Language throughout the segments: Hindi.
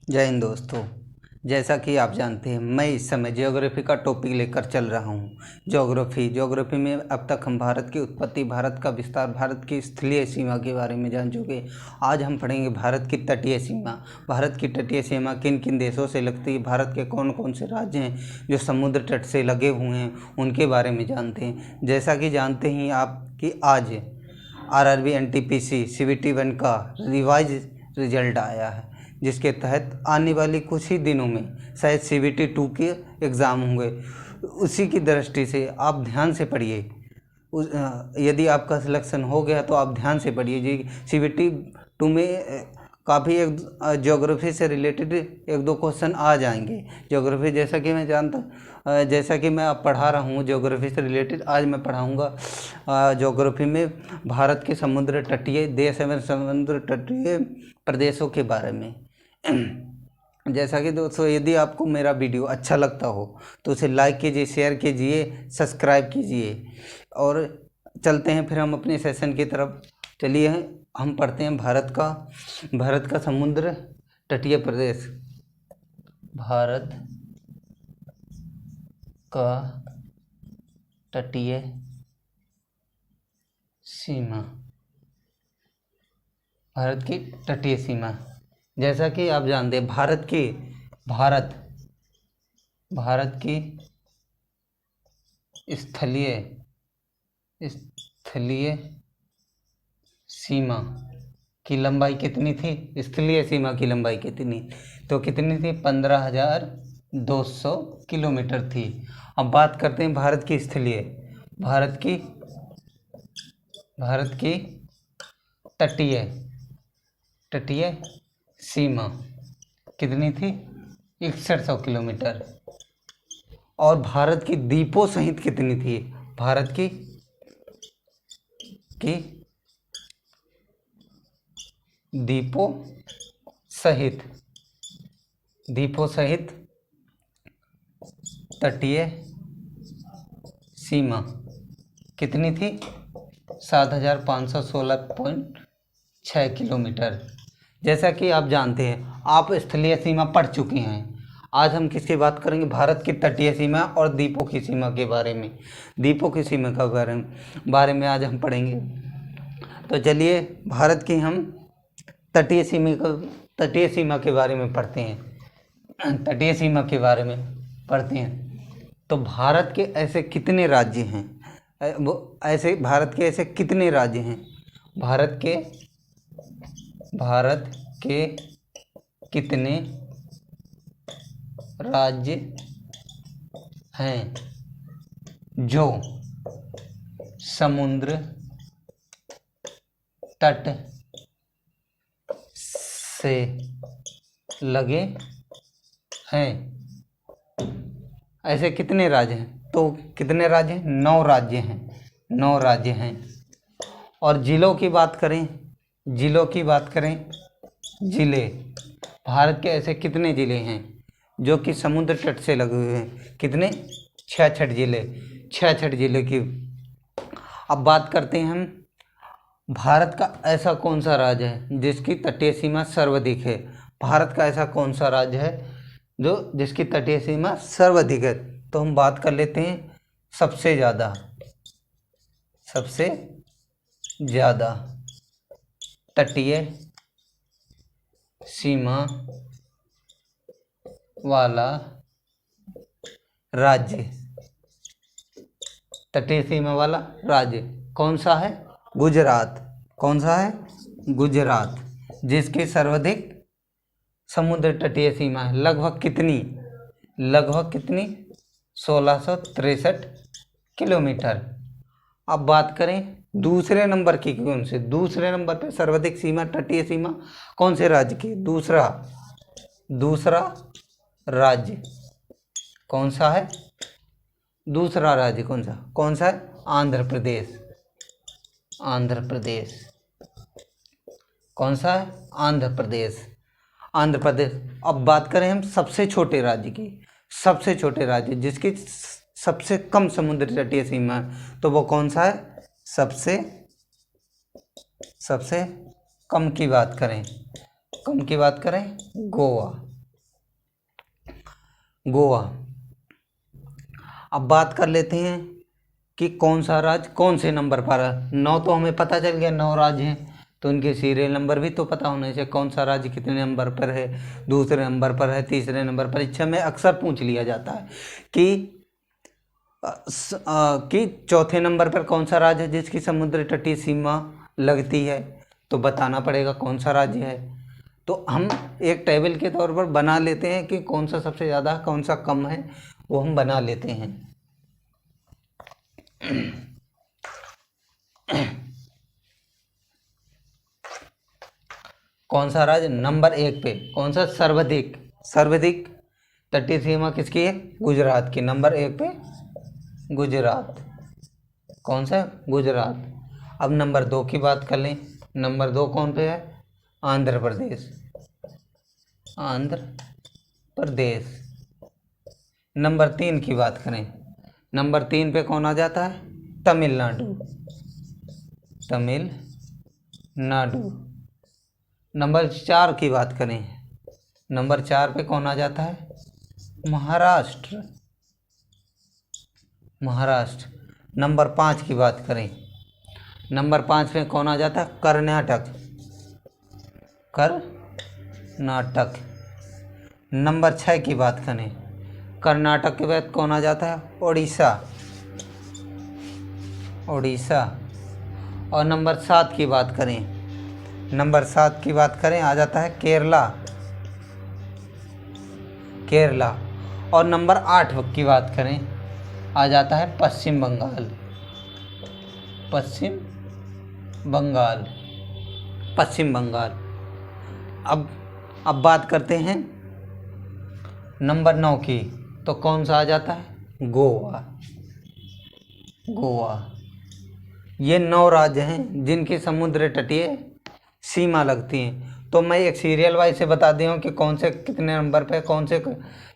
जय हिंद दोस्तों। जैसा कि आप जानते हैं, मैं इस समय ज्योग्राफी का टॉपिक लेकर चल रहा हूँ। ज्योग्राफी में अब तक हम भारत की उत्पत्ति, भारत का विस्तार, भारत की स्थलीय सीमा के बारे में जान चुके। आज हम पढ़ेंगे भारत की तटीय सीमा। भारत की तटीय सीमा किन किन देशों से लगती है, भारत के कौन कौन से राज्य हैं जो समुद्र तट से लगे हुए हैं, उनके बारे में जानते हैं। जैसा कि जानते ही आप कि आज RRB NTPC CBT 1 का रिवाइज रिजल्ट आया है, जिसके तहत आने वाली कुछ ही दिनों में शायद CBT 2 के एग्ज़ाम होंगे। उसी की दृष्टि से आप ध्यान से पढ़िए। यदि आपका सिलेक्शन हो गया तो आप ध्यान से पढ़िए जी। CBT 2 में काफ़ी एक ज्योग्राफी से रिलेटेड एक दो क्वेश्चन आ जाएंगे। ज्योग्राफी जैसा कि मैं जानता, जैसा कि मैं अब पढ़ा रहा हूँ ज्योग्राफी से रिलेटेड, आज मैं पढ़ाऊँगा ज्योग्राफी में भारत के समुद्र तटीय देश एवं समुद्र तटीय प्रदेशों के बारे में। जैसा कि दोस्तों, यदि आपको मेरा वीडियो अच्छा लगता हो तो उसे लाइक कीजिए, शेयर कीजिए, सब्सक्राइब कीजिए। और चलते हैं फिर हम अपने सेशन की तरफ। चलिए हम पढ़ते हैं भारत का समुद्र तटीय प्रदेश। भारत का तटीय सीमा, भारत की तटीय सीमा। जैसा कि आप जानते हैं, भारत की स्थलीय सीमा की लंबाई कितनी थी? स्थलीय सीमा की लंबाई कितनी तो कितनी थी? 15,200 किलोमीटर थी। अब बात करते हैं भारत की तटीय सीमा कितनी थी? 6100 किलोमीटर। और भारत की द्वीपों सहित कितनी थी? भारत की द्वीपों सहित तटीय सीमा कितनी थी? 7,516.6 किलोमीटर। जैसा कि आप जानते हैं, आप स्थलीय सीमा पढ़ चुके हैं। आज हम किसकी बात करेंगे? भारत की तटीय सीमा और द्वीपों की सीमा के बारे में। द्वीपों की सीमा के बारे में आज हम पढ़ेंगे। तो चलिए भारत की हम तटीय सीमा के बारे में पढ़ते हैं। तटीय सीमा के बारे में पढ़ते हैं। तो भारत के ऐसे कितने राज्य हैं? भारत के ऐसे कितने राज्य हैं? भारत के कितने राज्य हैं जो समुद्र तट से लगे हैं? ऐसे कितने राज्य हैं? तो कितने राज्य हैं? 9 राज्य हैं। 9 राज्य हैं। और जिलों की बात करें, जिले, भारत के ऐसे कितने जिले हैं जो कि समुद्र तट से लगे हुए हैं? कितने? 66 जिले की। अब बात करते हैं हम, भारत का ऐसा कौन सा राज्य है जिसकी तटीय सीमा सर्वाधिक है? भारत का ऐसा कौन सा राज्य है जिसकी तटीय सीमा सर्वाधिक है? तो हम बात कर लेते हैं सबसे ज़्यादा तटीय सीमा वाला राज्य। तटीय सीमा वाला राज्य कौन सा है? गुजरात। कौन सा है? गुजरात, जिसकी सर्वाधिक समुद्र तटीय सीमा है। लगभग कितनी? 1663 किलोमीटर। अब बात करें दूसरे नंबर की, कौन से? दूसरे नंबर पे सर्वाधिक सीमा तटीय सीमा कौन से राज्य की? दूसरा राज्य कौन सा है? दूसरा राज्य कौन सा है? आंध्र प्रदेश। कौन सा है? आंध्र प्रदेश। अब बात करें हम सबसे छोटे राज्य की, जिसकी सबसे कम समुद्र तटीय सीमा है, तो वो कौन सा है? सबसे कम की बात करें गोवा। गोवा। अब बात कर लेते हैं कि कौन सा राज्य कौन से नंबर पर है। 9 तो हमें पता चल गया, 9 राज्य हैं, तो उनके सीरियल नंबर भी तो पता होने चाहिए, कौन सा राज्य कितने नंबर पर है, दूसरे नंबर पर है, तीसरे नंबर पर। परीक्षा में अक्सर पूछ लिया जाता है कि चौथे नंबर पर कौन सा राज्य है जिसकी समुद्र तटीय सीमा लगती है, तो बताना पड़ेगा कौन सा राज्य है। तो हम एक टेबल के तौर पर बना लेते हैं कि कौन सा सबसे ज़्यादा कौन सा कम है, वो हम बना लेते हैं। कौन सा राज्य नंबर 1 पे, कौन सा सर्वाधिक तटीय सीमा किसकी है? गुजरात की। नंबर 1 पे गुजरात। कौन सा? गुजरात। अब नंबर 2 की बात कर लें। नंबर 2 कौन पे है? आंध्र प्रदेश। नंबर 3 की बात करें, नंबर 3 पे कौन आ जाता है? तमिलनाडु। नंबर 4 की बात करें, नंबर 4 पे कौन आ जाता है? महाराष्ट्र। नंबर 5 की बात करें, नंबर 5 पे कौन आ जाता है? कर्नाटक। नंबर 6 की बात करें, कर्नाटक के बाद कौन आ जाता है? उड़ीसा। और नंबर 7 की बात करें, आ जाता है केरला। और नंबर 8 की बात करें, आ जाता है पश्चिम बंगाल। अब बात करते हैं नंबर 9 की, तो कौन सा आ जाता है? गोवा। ये 9 राज्य हैं जिनकी समुद्र तटीय सीमा लगती हैं। तो मैं एक सीरियल वाइज से बता दिया हूँ कि कौन से कितने नंबर पे, कौन से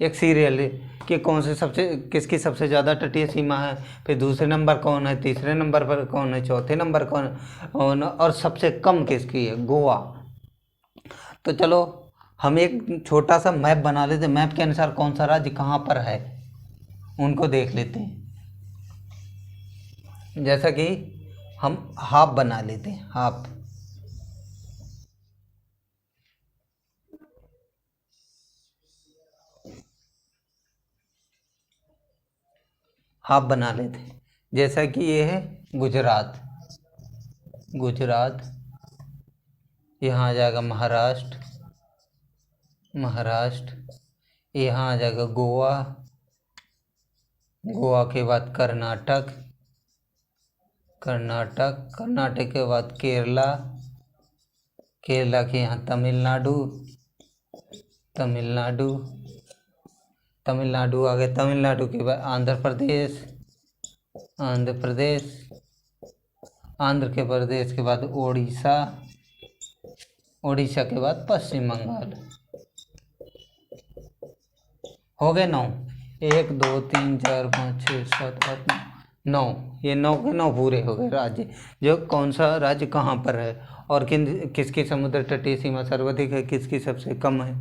एक सीरियल कि कौन से किसकी सबसे ज़्यादा तटीय सीमा है, फिर दूसरे नंबर कौन है, तीसरे नंबर पर कौन है, चौथे नंबर कौन और सबसे कम किसकी है? गोवा। तो चलो हम एक छोटा सा मैप बना लेते हैं, मैप के अनुसार कौन सा राज्य कहाँ पर है उनको देख लेते हैं। जैसा कि हम हाफ बना लेते हैं, हाफ बना लेते हैं। जैसा कि ये है गुजरात, यहाँ आ जाएगा महाराष्ट्र, यहाँ आ जाएगा गोवा के बाद कर्नाटक के बाद केरला के यहाँ तमिलनाडु आ गया, तमिलनाडु के बाद आंध्र प्रदेश के बाद उड़ीसा के बाद पश्चिम बंगाल। हो गए 9, 1 2 3 4 5 6 7 8 9। ये 9 के 9 पूरे हो गए राज्य, जो कौन सा राज्य कहाँ पर है और किसकी समुद्र तटीय सीमा सर्वाधिक है, किसकी सबसे कम है,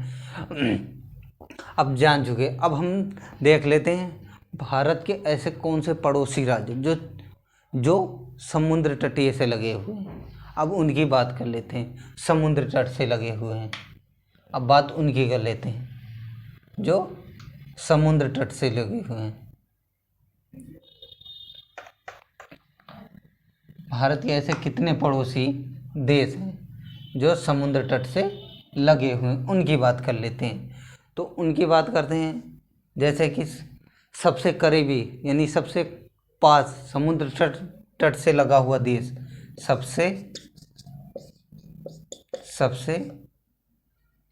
अब जान चुके। अब हम देख लेते हैं भारत के ऐसे कौन से पड़ोसी राज्य जो समुद्र तटीय से लगे हुए हैं। अब उनकी बात कर लेते हैं, समुद्र तट से लगे हुए हैं। अब बात उनकी कर लेते हैं जो समुद्र तट से लगे हुए हैं। भारत के ऐसे कितने पड़ोसी देश हैं जो समुद्र तट से लगे हुए हैं, उनकी बात कर लेते हैं। तो उनकी बात करते हैं, जैसे कि सबसे करीबी यानी सबसे पास समुद्र तट से लगा हुआ देश, सबसे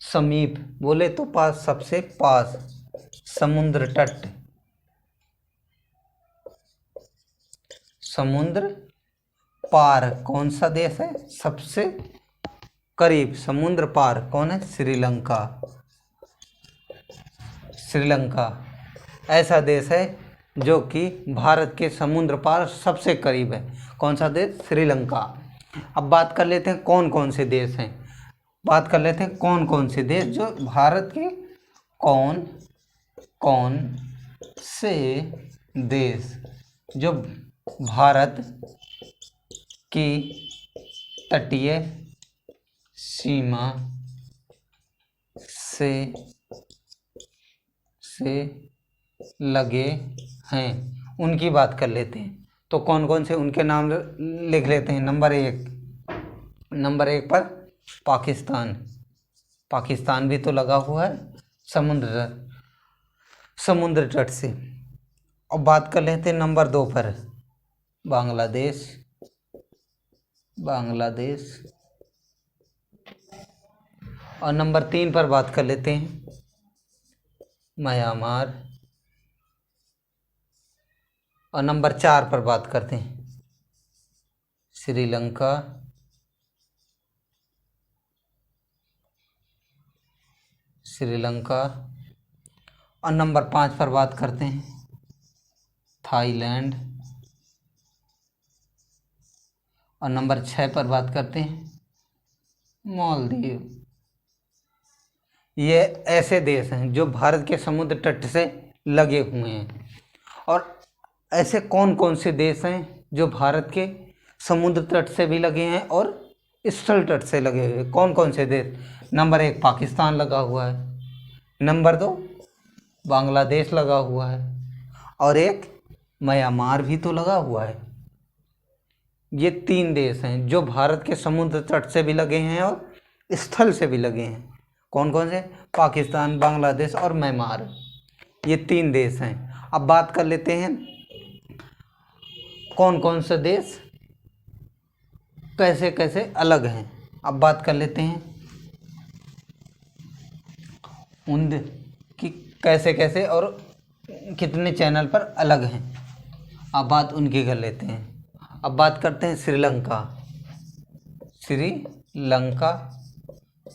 समीप बोले तो पास, सबसे पास समुद्र पार कौन सा देश है? सबसे करीब समुद्र पार कौन है? श्रीलंका ऐसा देश है जो कि भारत के समुद्र पार सबसे करीब है। कौन सा देश? श्रीलंका। अब बात कर लेते हैं कौन कौन से देश हैं, जो भारत के कौन कौन से देश जो भारत की तटीय सीमा से लगे हैं, उनकी बात कर लेते हैं। तो कौन कौन से उनके नाम लिख लेते हैं। नंबर एक पर पाकिस्तान भी तो लगा हुआ है समुद्र तट से। और बात कर लेते हैं नंबर 2 पर बांग्लादेश। और नंबर 3 पर बात कर लेते हैं म्यांमार। और नंबर 4 पर बात करते हैं श्रीलंका। और नंबर 5 पर बात करते हैं थाईलैंड। और नंबर 6 पर बात करते हैं मालदीव। ये ऐसे देश हैं जो भारत के समुद्र तट से लगे हुए हैं। और ऐसे कौन कौन से देश हैं जो भारत के समुद्र तट से भी लगे हैं और स्थल तट से लगे हुए, कौन कौन से देश। नंबर 1 पाकिस्तान लगा हुआ है, नंबर 2 बांग्लादेश लगा हुआ है, और एक म्यांमार भी तो लगा हुआ है। ये 3 देश हैं जो भारत के समुद्र तट से भी लगे हैं और स्थल से भी लगे हैं। कौन कौन से? पाकिस्तान, बांग्लादेश और म्यांमार, ये 3 देश हैं। अब बात कर लेते हैं कौन कौन से देश कैसे कैसे अलग हैं। अब बात कर लेते हैं उन कि कैसे कैसे और कितने चैनल पर अलग हैं। अब बात उनकी कर लेते हैं। अब बात करते हैं श्रीलंका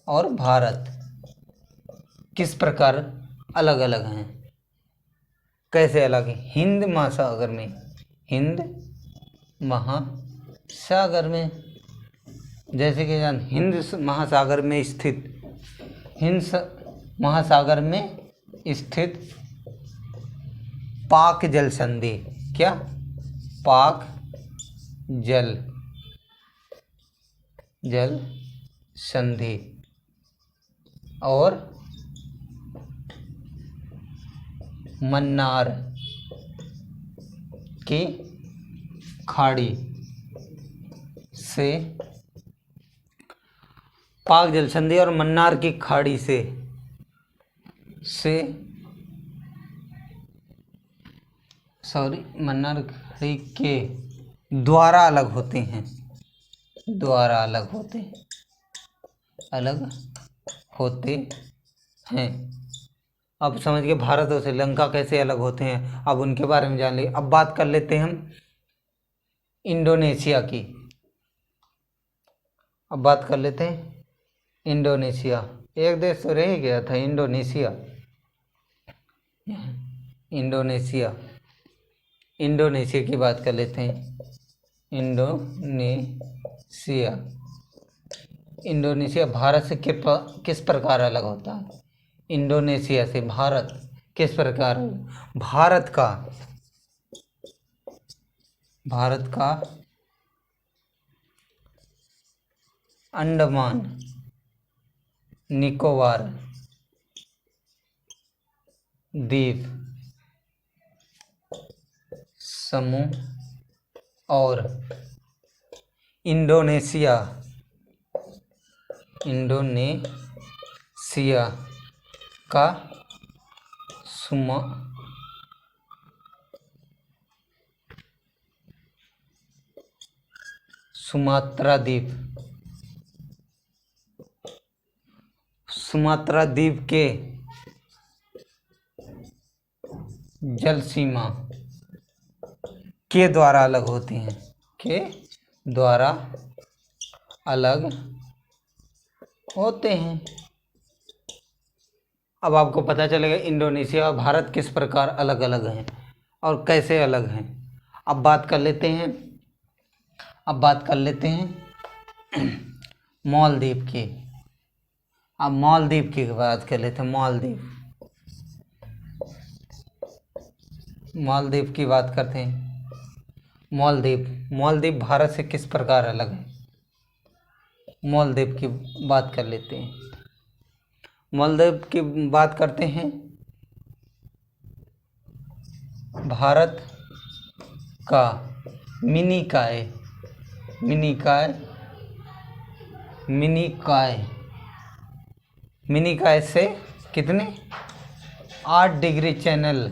और भारत किस प्रकार अलग अलग हैं, कैसे अलग हैं। हिंद महासागर में जैसे कि हिंद महासागर में स्थित पाक जल संधि, क्या पाक जल संधि और मन्नार की खाड़ी से, पाक जल संधि और मन्नार की खाड़ी से मन्नार खाड़ी के द्वारा अलग होते हैं। अब समझ गए भारत और श्रीलंका कैसे अलग होते हैं। अब उनके बारे में जान लिए। अब बात कर लेते हैं हम इंडोनेशिया की। अब बात कर लेते हैं इंडोनेशिया। एक देश तो रह ही गया था, इंडोनेशिया की बात कर लेते हैं। इंडोनेशिया भारत से किस प्रकार अलग होता है। इंडोनेशिया से भारत किस प्रकार, भारत का अंडमान निकोबार द्वीप समूह और इंडोनेशिया का सुमात्रा द्वीप के जल सीमा के द्वारा अलग होते हैं, अब आपको पता चलेगा इंडोनेशिया और भारत किस प्रकार अलग अलग हैं और कैसे अलग हैं। अब बात कर लेते हैं मालदीव की। अब मालदीव की बात कर लेते हैं। मालदीव की बात करते हैं। मालदीव भारत से किस प्रकार अलग है? मालदीव की बात कर लेते हैं। मालदीव की बात करते हैं। भारत का मिनिकाय से कितने 8 डिग्री चैनल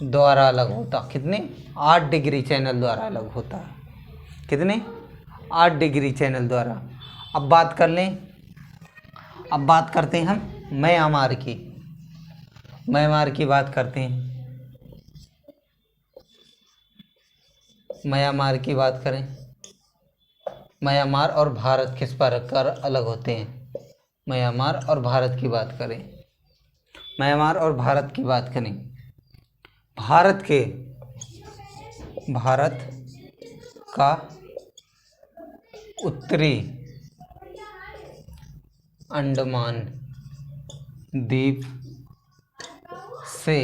द्वारा अलग होता। कितने 8 डिग्री चैनल द्वारा अलग होता है। कितने 8 डिग्री चैनल द्वारा। अब बात करते हैं हम म्यांमार की बात करते हैं। म्यांमार की बात करें। म्यांमार और भारत किस प्रकार अलग होते हैं? म्यांमार और भारत की बात करें। भारत का उत्तरी अंडमान द्वीप से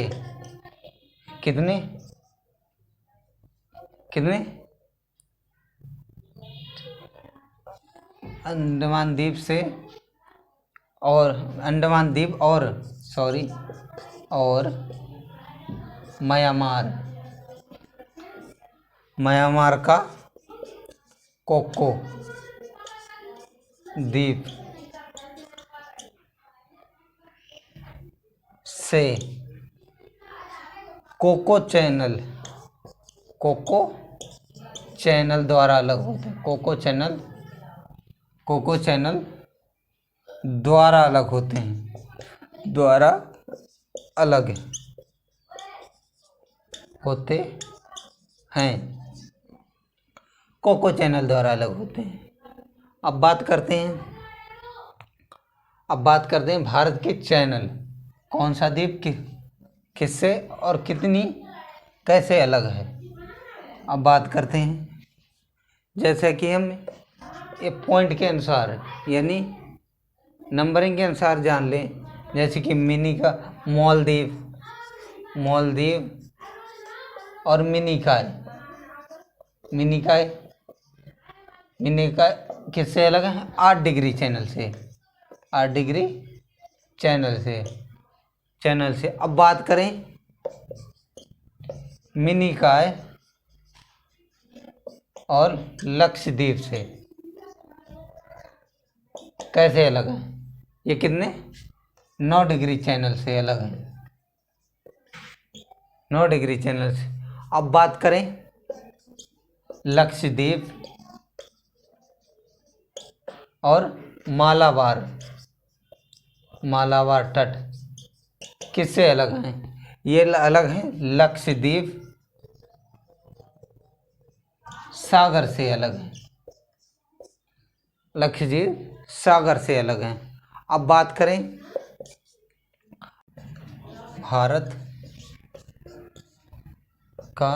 कितने अंडमान द्वीप और म्यांमार का कोको द्वीप से कोको चैनल द्वारा अलग होते हैं। कोको चैनल द्वारा अलग होते हैं। कोको चैनल द्वारा अलग होते हैं। अब बात करते हैं भारत के चैनल। कौन सा द्वीप किससे और कैसे अलग है? अब बात करते हैं। जैसे कि हम ये पॉइंट के अनुसार यानी नंबरिंग के अनुसार जान लें। जैसे कि मालदीव और मिनिकाय किससे अलग है? 8 डिग्री चैनल से। अब बात करें मिनिकाय और लक्षद्वीप से कैसे अलग है? ये कितने 9 डिग्री चैनल से अलग है। 9 डिग्री चैनल से। अब बात करें लक्षद्वीप और मालाबार तट किससे अलग हैं? ये अलग है लक्षद्वीप सागर से अलग है। लक्षद्वीप सागर से अलग है। अब बात करें भारत का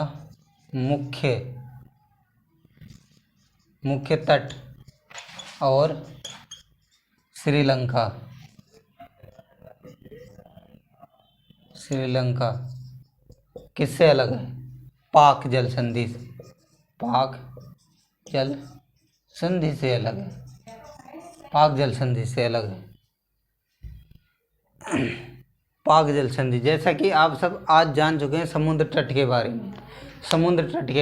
मुख्य तट और श्रीलंका किससे अलग है? पाक जल संधि से अलग है। पाक जल संधि जैसा कि आप सब आज जान चुके हैं समुद्र तट के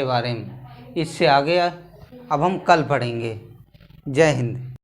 बारे में। इससे आगे अब हम कल पढ़ेंगे। जय हिंद।